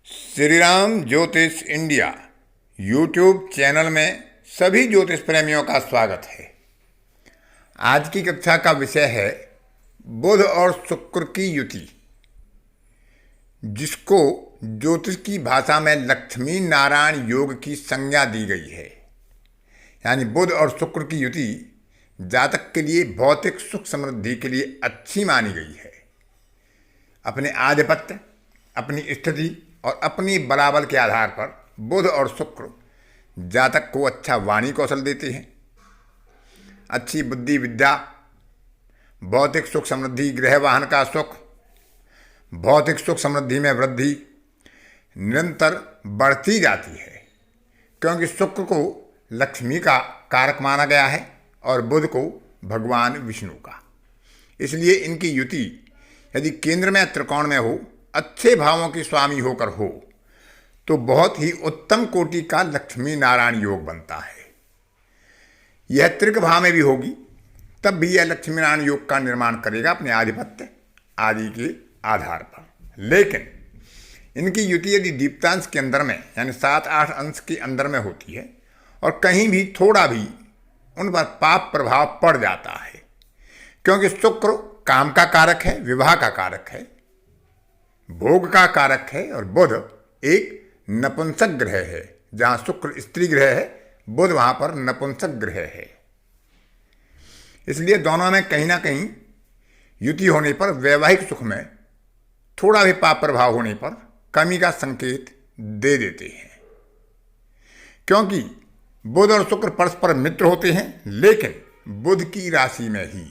श्री राम ज्योतिष India YouTube channel में सभी ज्योतिष प्रेमियों का स्वागत है। आज की कक्षा का विषय है बुध और शुक्र की युति, जिसको ज्योतिष की भाषा में लक्ष्मी नारायण योग की संज्ञा दी गई है। यानी बुध और शुक्र की युति जातक के लिए भौतिक सुख समृद्धि के लिए अच्छी मानी गई है। अपने आधिपत्य, अपनी स्थिति और अपनी बलाबल के आधार पर बुध और शुक्र जातक को अच्छा वाणी कौशल देते हैं, अच्छी बुद्धि विद्या, भौतिक सुख समृद्धि, गृह वाहन का सुख, भौतिक सुख समृद्धि में वृद्धि निरंतर बढ़ती जाती है, क्योंकि शुक्र को लक्ष्मी का कारक माना गया है और बुध को भगवान विष्णु का। इसलिए इनकी युति यदि केंद्र में त्रिकोण में हो, अच्छे भावों की स्वामी होकर हो, तो बहुत ही उत्तम कोटि का लक्ष्मी नारायण योग बनता है। यह त्रिक भाव में भी होगी तब भी यह लक्ष्मी नारायण योग का निर्माण करेगा अपने आधिपत्य आदि के आधार पर। लेकिन इनकी युति यदि दीप्तांश के अंदर में यानी 7-8 अंश के अंदर में होती है और कहीं भी थोड़ा भी उन पर पाप प्रभाव पड़ जाता है, क्योंकि शुक्र काम का कारक है, विवाह का कारक है, भोग का कारक है, और बुध एक नपुंसक ग्रह है। जहां शुक्र स्त्री ग्रह है, बुध वहां पर नपुंसक ग्रह है। इसलिए दोनों में कहीं ना कहीं युति होने पर वैवाहिक सुख में थोड़ा भी पाप प्रभाव होने पर कमी का संकेत दे देते हैं, क्योंकि बुध और शुक्र परस्पर मित्र होते हैं। लेकिन बुध की राशि में ही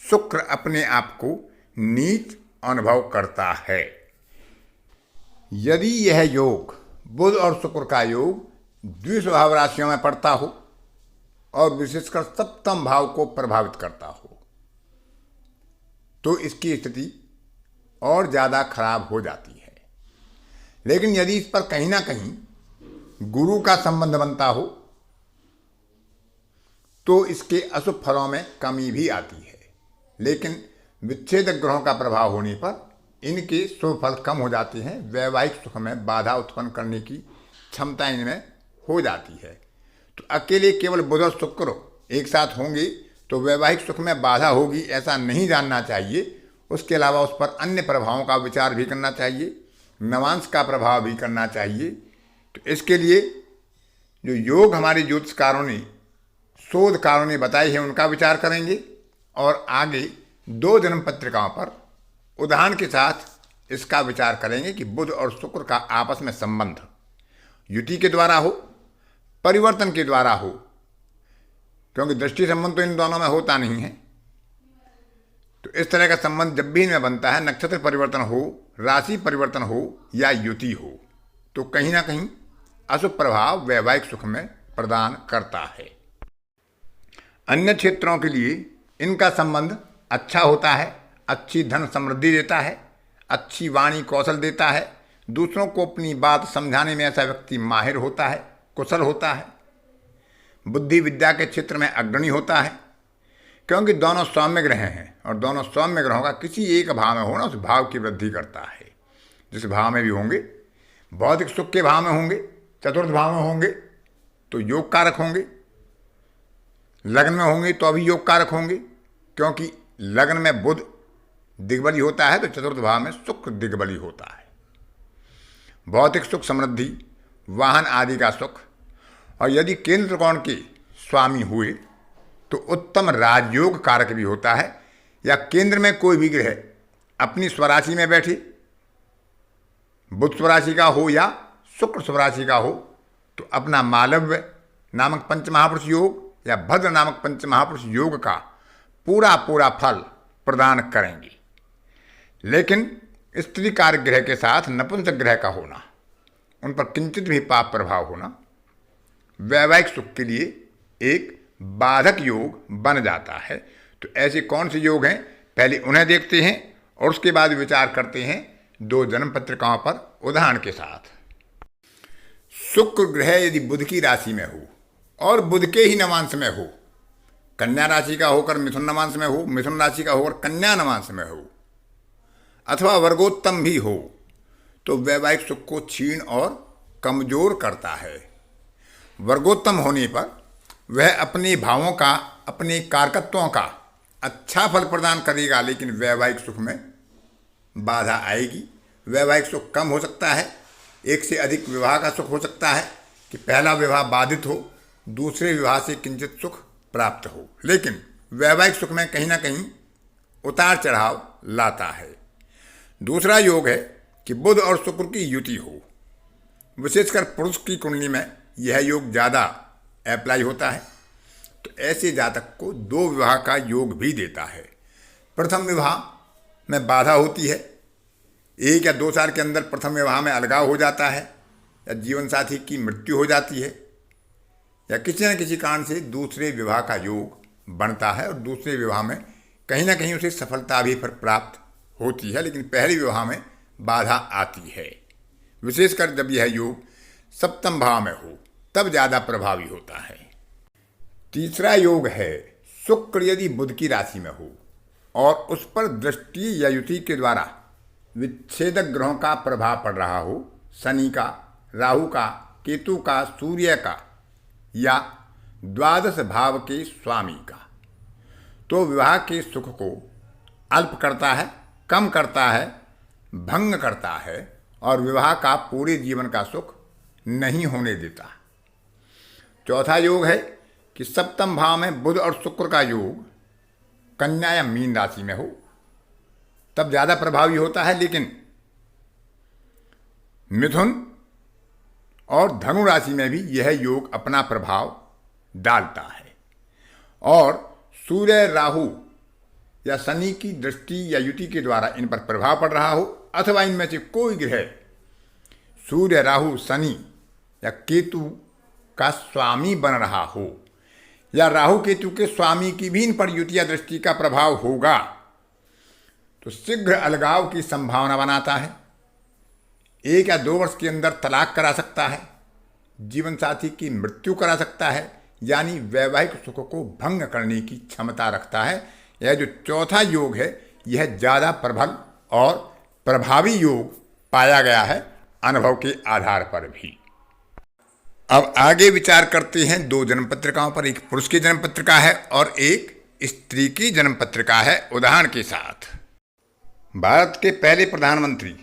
शुक्र अपने आप को नीच अनुभव करता है। यदि यह योग बुध और शुक्र का योग द्विस्वभाव राशियों में पड़ता हो और विशेषकर सप्तम भाव को प्रभावित करता हो, तो इसकी स्थिति और ज़्यादा खराब हो जाती है। लेकिन यदि इस पर कहीं ना कहीं गुरु का संबंध बनता हो, तो इसके अशुभ फलों में कमी भी आती है। लेकिन विच्छेदक ग्रहों का प्रभाव होने पर इनके शुभ फल कम हो जाते हैं। वैवाहिक सुख में बाधा उत्पन्न करने की क्षमता इनमें हो जाती है। तो अकेले केवल बुध और शुक्र एक साथ होंगे तो वैवाहिक सुख में बाधा होगी, ऐसा नहीं जानना चाहिए। उसके अलावा उस पर अन्य प्रभावों का विचार भी करना चाहिए, नवांश का प्रभाव भी करना चाहिए। तो इसके लिए जो योग हमारे ज्योतिषकारों ने, शोधकारों ने बताए हैं, उनका विचार करेंगे और आगे 2 जन्म पत्रिकाओं पर उदाहरण के साथ इसका विचार करेंगे कि बुध और शुक्र का आपस में संबंध युति के द्वारा हो, परिवर्तन के द्वारा हो, क्योंकि दृष्टि संबंध तो इन दोनों में होता नहीं है। तो इस तरह का संबंध जब भी इनमें बनता है, नक्षत्र परिवर्तन हो, राशि परिवर्तन हो या युति हो, तो कहीं ना कहीं अशुभ प्रभाव वैवाहिक सुख में प्रदान करता है। अन्य क्षेत्रों के लिए इनका संबंध अच्छा होता है, अच्छी धन समृद्धि देता है, अच्छी वाणी कौशल देता है, दूसरों को अपनी बात समझाने में ऐसा व्यक्ति माहिर होता है, कुशल होता है, बुद्धि विद्या के क्षेत्र में अग्रणी होता है, क्योंकि दोनों सौम्य ग्रह हैं और दोनों सौम्य ग्रहों का किसी एक भाव में होना उस भाव की वृद्धि करता है। जिस भाव में भी होंगे, भौतिक सुख के भाव में होंगे, चतुर्थ भाव में होंगे तो योग कारक होंगे, लग्न में होंगे तो अभी योग कारक होंगे, क्योंकि लग्न में बुध दिग्बली होता है तो चतुर्थ भाव में शुक्र दिग्बली होता है। भौतिक सुख समृद्धि, वाहन आदि का सुख, और यदि केंद्र त्रिकोण के स्वामी हुए तो उत्तम राजयोग कारक भी होता है। या केंद्र में कोई भी ग्रह अपनी स्वराशि में बैठे, बुध स्वराशि का हो या शुक्र स्वराशि का हो, तो अपना मालव्य नामक पंचमहापुरुष योग या भद्र नामक पंचमहापुरुष योग का पूरा पूरा फल प्रदान करेंगे। लेकिन स्त्री कारक ग्रह के साथ नपुंसक ग्रह का होना, उन पर किंचित भी पाप प्रभाव होना वैवाहिक सुख के लिए एक बाधक योग बन जाता है। तो ऐसे कौन से योग हैं, पहले उन्हें देखते हैं और उसके बाद विचार करते हैं 2 जन्म पत्रिकाओं पर उदाहरण के साथ। शुक्र ग्रह यदि बुध की राशि में हो और बुध के ही नवांश में हो, कन्या राशि का होकर मिथुन नवांश में हो, मिथुन राशि का होकर कन्या नवांश में हो, अथवा वर्गोत्तम भी हो, तो वैवाहिक सुख को क्षीण और कमजोर करता है। वर्गोत्तम होने पर वह अपने भावों का, अपने कारकत्वों का अच्छा फल प्रदान करेगा, लेकिन वैवाहिक सुख में बाधा आएगी। वैवाहिक सुख कम हो सकता है, एक से अधिक विवाह का सुख हो सकता है कि पहला विवाह बाधित हो, दूसरे विवाह से किंचित सुख प्राप्त हो, लेकिन वैवाहिक सुख में कहीं ना कहीं उतार चढ़ाव लाता है। दूसरा योग है कि बुध और शुक्र की युति हो। विशेषकर पुरुष की कुंडली में यह योग ज़्यादा अप्लाई होता है, तो ऐसे जातक को 2 विवाह का योग भी देता है। प्रथम विवाह में बाधा होती है, 1 या 2 साल के अंदर प्रथम विवाह में अलगाव हो जाता है, या जीवन साथी की मृत्यु हो जाती है, या किसी न किसी कारण से दूसरे विवाह का योग बनता है और दूसरे विवाह में कहीं ना कहीं उसे सफलता भी फिर प्राप्त होती है, लेकिन पहले विवाह में बाधा आती है। विशेषकर जब यह योग सप्तम भाव में हो तब ज़्यादा प्रभावी होता है। तीसरा योग है शुक्र यदि बुध की राशि में हो और उस पर दृष्टि या युति के द्वारा विच्छेदक ग्रहों का प्रभाव पड़ रहा हो, शनि का, राहु का, केतु का, सूर्य का या द्वादश भाव के स्वामी का, तो विवाह के सुख को अल्प करता है, कम करता है, भंग करता है और विवाह का पूरे जीवन का सुख नहीं होने देता। चौथा योग है कि सप्तम भाव में बुध और शुक्र का योग कन्या या मीन राशि में हो, तब ज़्यादा प्रभावी होता है, लेकिन मिथुन और धनु राशि में भी यह योग अपना प्रभाव डालता है। और सूर्य, राहु या शनि की दृष्टि या युति के द्वारा इन पर प्रभाव पड़ रहा हो, अथवा इनमें से कोई ग्रह सूर्य, राहु, शनि या केतु का स्वामी बन रहा हो, या राहु केतु के स्वामी की भी इन पर युति या दृष्टि का प्रभाव होगा, तो शीघ्र अलगाव की संभावना बनाता है। 1 या 2 वर्ष के अंदर तलाक करा सकता है, जीवन साथी की मृत्यु करा सकता है, यानी वैवाहिक सुख को भंग करने की क्षमता रखता है। यह जो चौथा योग है यह ज़्यादा प्रबल और प्रभावी योग पाया गया है अनुभव के आधार पर भी। अब आगे विचार करते हैं 2 जन्म पत्रिकाओं पर। एक पुरुष की जन्म पत्रिका है और एक स्त्री की जन्म पत्रिका है। उदाहरण के साथ भारत के पहले प्रधानमंत्री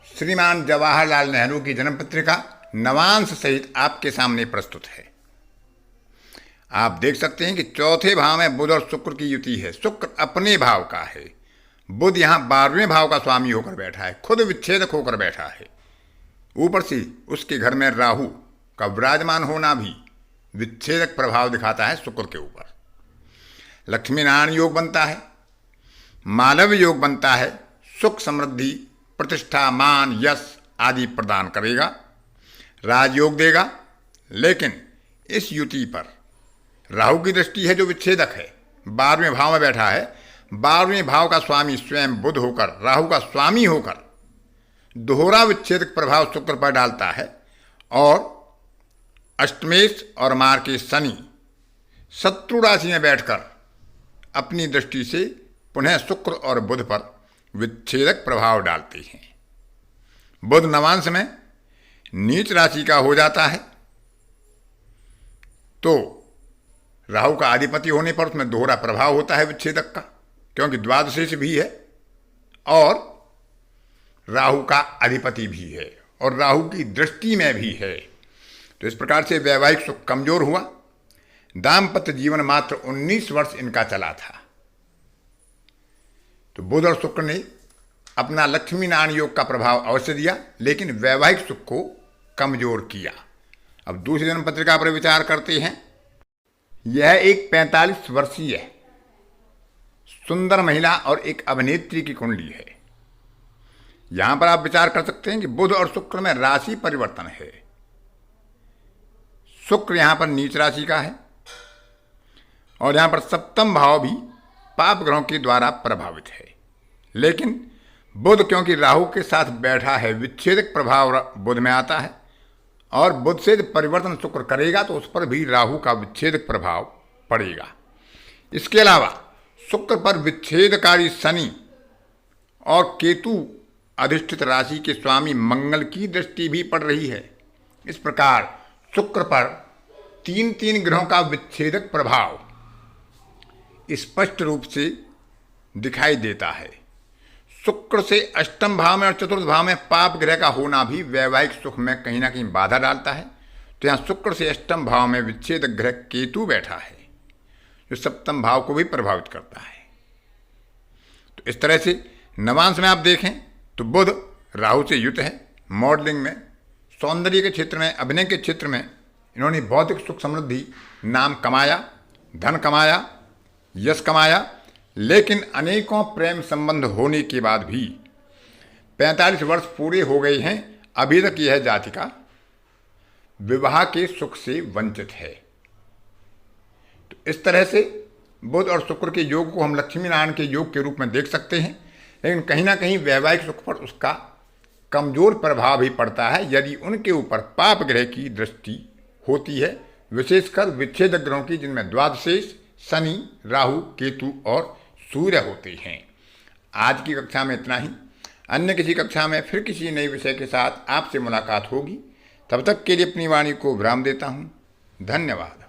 श्रीमान जवाहरलाल नेहरू की जन्म पत्रिका नवांश सहित आपके सामने प्रस्तुत है। आप देख सकते हैं कि चौथे भाव में बुध और शुक्र की युति है। शुक्र अपने भाव का है, बुध यहाँ 12वें भाव का स्वामी होकर बैठा है, खुद विच्छेदक होकर बैठा है। ऊपर से उसके घर में राहु का विराजमान होना भी विच्छेदक प्रभाव दिखाता है शुक्र के ऊपर। लक्ष्मी नारायण योग बनता है, मालव योग बनता है, सुख, समृद्धि, प्रतिष्ठा, मान, यश आदि प्रदान करेगा, राजयोग देगा। लेकिन इस युति पर राहु की दृष्टि है जो विच्छेदक है, 12वें भाव में बैठा है। 12वें भाव का स्वामी स्वयं बुध होकर, राहु का स्वामी होकर दोहरा विच्छेदक प्रभाव शुक्र पर डालता है। और अष्टमेश और मार के शनि शत्रु राशि में बैठकर अपनी दृष्टि से पुनः शुक्र और बुध पर विच्छेदक प्रभाव डालते हैं। बुध नवांश में नीच राशि का हो जाता है, तो राहु का आधिपत्य होने पर उसमें दोहरा प्रभाव होता है विच्छेदक का, क्योंकि द्वादशेश भी है और राहु का अधिपति भी है और राहु की दृष्टि में भी है। तो इस प्रकार से वैवाहिक सुख कमजोर हुआ। दाम्पत्य जीवन मात्र 19 वर्ष इनका चला था। तो बुध और शुक्र ने अपना लक्ष्मी नारायण योग का प्रभाव अवश्य दिया, लेकिन वैवाहिक सुख को कमजोर किया। अब दूसरी जन्म पत्रिका पर विचार करते हैं। यह एक 45 वर्षीय सुंदर महिला और एक अभिनेत्री की कुंडली है। यहां पर आप विचार कर सकते हैं कि बुध और शुक्र में राशि परिवर्तन है। शुक्र यहां पर नीच राशि का है और यहां पर सप्तम भाव भी पाप ग्रहों के द्वारा प्रभावित है। लेकिन बुध क्योंकि राहु के साथ बैठा है, विच्छेदक प्रभाव बुध में आता है और बुध से परिवर्तन शुक्र करेगा तो उस पर भी राहु का विच्छेदक प्रभाव पड़ेगा। इसके अलावा शुक्र पर विच्छेदकारी शनि और केतु अधिष्ठित राशि के स्वामी मंगल की दृष्टि भी पड़ रही है। इस प्रकार शुक्र पर तीन तीन ग्रहों का विच्छेदक प्रभाव स्पष्ट रूप से दिखाई देता है। शुक्र से अष्टम भाव में और चतुर्थ भाव में पाप ग्रह का होना भी वैवाहिक सुख में कहीं ना कहीं बाधा डालता है। तो यहाँ शुक्र से अष्टम भाव में विच्छेदक ग्रह केतु बैठा है, जो सप्तम भाव को भी प्रभावित करता है। तो इस तरह से नवांश में आप देखें तो बुध राहु से युत है। मॉडलिंग में, सौंदर्य के क्षेत्र में, अभिनय के क्षेत्र में इन्होंने भौतिक सुख समृद्धि, नाम कमाया, धन कमाया, यश कमाया, लेकिन अनेकों प्रेम संबंध होने के बाद भी 45 वर्ष पूरे हो गए हैं, अभी तक यह जातिका विवाह के सुख से वंचित है। तो इस तरह से बुध और शुक्र के योग को हम लक्ष्मी नारायण के योग के रूप में देख सकते हैं, लेकिन कहीं ना कहीं वैवाहिक सुख पर उसका कमजोर प्रभाव भी पड़ता है यदि उनके ऊपर पाप ग्रह की दृष्टि होती है, विशेषकर विच्छेदक ग्रहों की, जिनमें द्वादशेष शनि, राहु, केतु और सूर्य होते हैं। आज की कक्षा में इतना ही। अन्य किसी कक्षा में फिर किसी नए विषय के साथ आपसे मुलाकात होगी। तब तक के लिए अपनी वाणी को विराम देता हूँ। धन्यवाद।